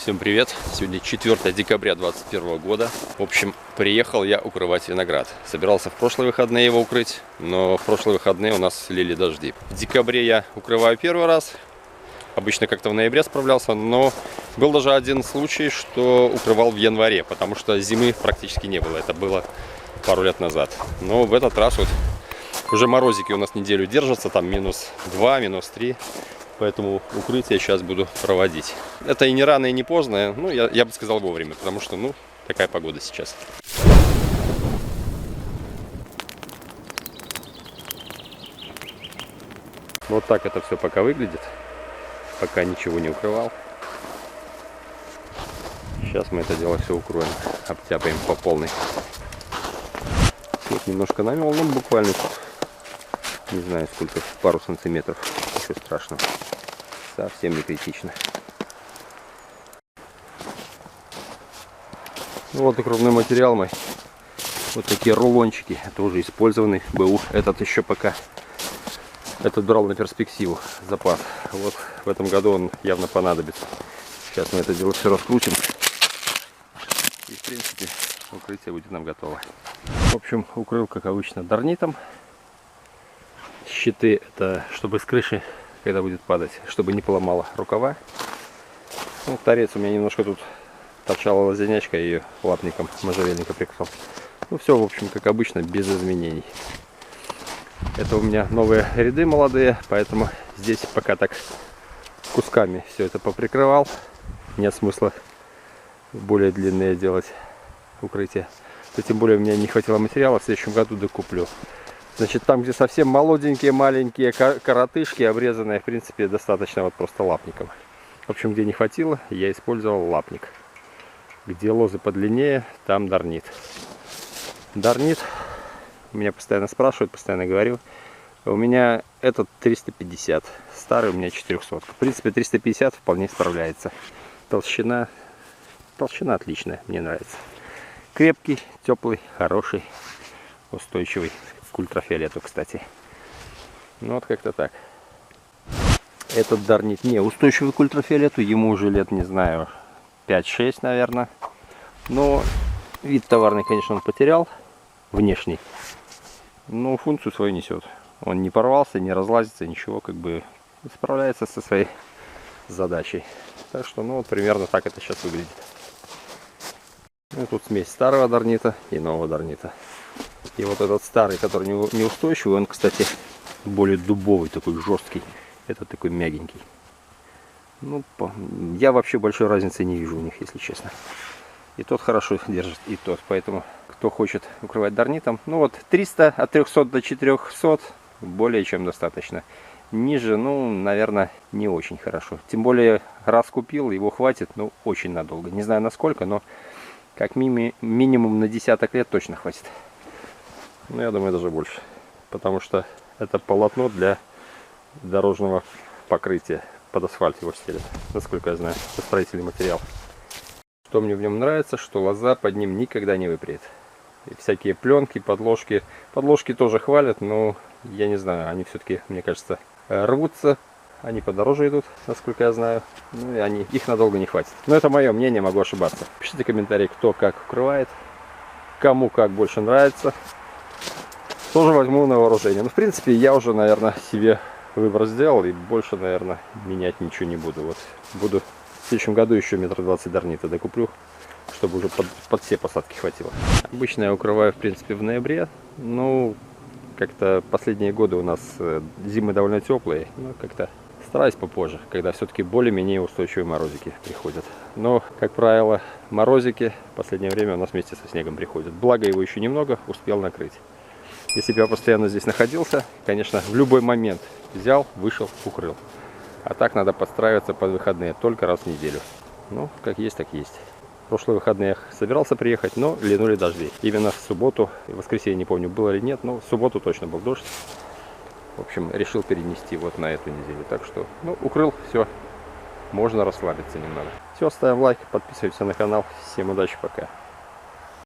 Всем привет! Сегодня 4 декабря 2021 года. В общем, приехал я укрывать виноград. Собирался в прошлые выходные его укрыть, но в прошлые выходные у нас лили дожди. В декабре я укрываю первый раз. Обычно как-то в ноябре справлялся, но был даже один случай, что укрывал в январе, потому что зимы практически не было. Это было пару лет назад. Но в этот раз вот уже морозики у нас неделю держатся, там -2, -3. Поэтому укрытие сейчас буду проводить. Это и не рано, и не поздно. Ну, я бы сказал вовремя, потому что, ну, такая погода сейчас. Вот так это все пока выглядит. Пока ничего не укрывал. Сейчас мы это дело все укроем. Обтяпаем по полной. Вот немножко намел, ну, буквально, не знаю сколько, пару сантиметров. Ничего страшного. Совсем не критично. Вот укрывной материал мой. Вот такие рулончики. Это уже использованный БУ. Этот еще пока. Этот брал на перспективу запас. Вот в этом году он явно понадобится. Сейчас мы это дело все раскрутим. И в принципе укрытие будет нам готово. В общем, укрыл, как обычно, дарнитом. Щиты это чтобы с крыши, когда будет падать, чтобы не поломало рукава. Ну, торец у меня немножко тут торчала лазенячка, ее лапником можжевельника прикрыл. Ну все, в общем, как обычно, без изменений. Это у меня новые ряды молодые, поэтому здесь пока так кусками все это поприкрывал. Нет смысла более длинные делать укрытие. Тем более у меня не хватило материала, в следующем году докуплю. Значит, там, где совсем молоденькие, маленькие коротышки обрезанные, в принципе, достаточно вот просто лапником. В общем, где не хватило, я использовал лапник. Где лозы подлиннее, там дарнит. Дарнит, меня постоянно спрашивают, постоянно говорю. У меня этот 350, старый у меня 400. В принципе, 350 вполне справляется. Толщина отличная, мне нравится. Крепкий, теплый, хороший, устойчивый. К ультрафиолету, кстати. Ну вот как-то так. Этот дарнит не устойчивый к ультрафиолету. Ему уже лет, не знаю, 5-6, наверное. Но вид товарный, конечно, он потерял. Внешний. Но функцию свою несет. Он не порвался, не разлазится, ничего. Как бы справляется со своей задачей. Так что, ну вот примерно так это сейчас выглядит. Ну, тут смесь старого дарнита и нового дарнита. И вот этот старый, который неустойчивый, он, кстати, более дубовый, такой жесткий. Этот такой мягенький. Ну, я вообще большой разницы не вижу у них, если честно. И тот хорошо держит, и тот. Поэтому, кто хочет укрывать дарнитом, ну вот 300, от 300 до 400 более чем достаточно. Ниже, ну, наверное, не очень хорошо. Тем более, раз купил, его хватит, ну, очень надолго. Не знаю насколько, но как минимум на десяток лет точно хватит. Ну, я думаю, даже больше. Потому что это полотно для дорожного покрытия. Под асфальт его стелят, насколько я знаю. Это строительный материал. Что мне в нем нравится, что лоза под ним никогда не выпреет. И всякие пленки, подложки. Подложки тоже хвалят, но я не знаю. Они все-таки, мне кажется, рвутся. Они подороже идут, насколько я знаю. Ну и их надолго не хватит. Но это мое мнение, могу ошибаться. Пишите комментарии, кто как укрывает. Кому как больше нравится. Тоже возьму на вооружение. Ну, в принципе, я уже, наверное, себе выбор сделал. И больше, наверное, менять ничего не буду. Вот буду в следующем году еще 1,20 м дарнита докуплю, чтобы уже под все посадки хватило. Обычно я укрываю, в принципе, в ноябре. Ну, как-то последние годы у нас зимы довольно теплые. Ну, как-то стараюсь попозже, когда все-таки более-менее устойчивые морозики приходят. Но, как правило, морозики в последнее время у нас вместе со снегом приходят. Благо его еще немного, успел накрыть. Если бы я постоянно здесь находился, конечно, в любой момент взял, вышел, укрыл. А так надо подстраиваться под выходные только раз в неделю. Ну, как есть, так есть. В прошлые выходные я собирался приехать, но линули дожди. Именно в субботу, в воскресенье не помню, было или нет, но в субботу точно был дождь. В общем, решил перенести вот на эту неделю. Так что, ну, укрыл, все. Можно расслабиться немного. Все, ставим лайк, подписываемся на канал. Всем удачи, пока.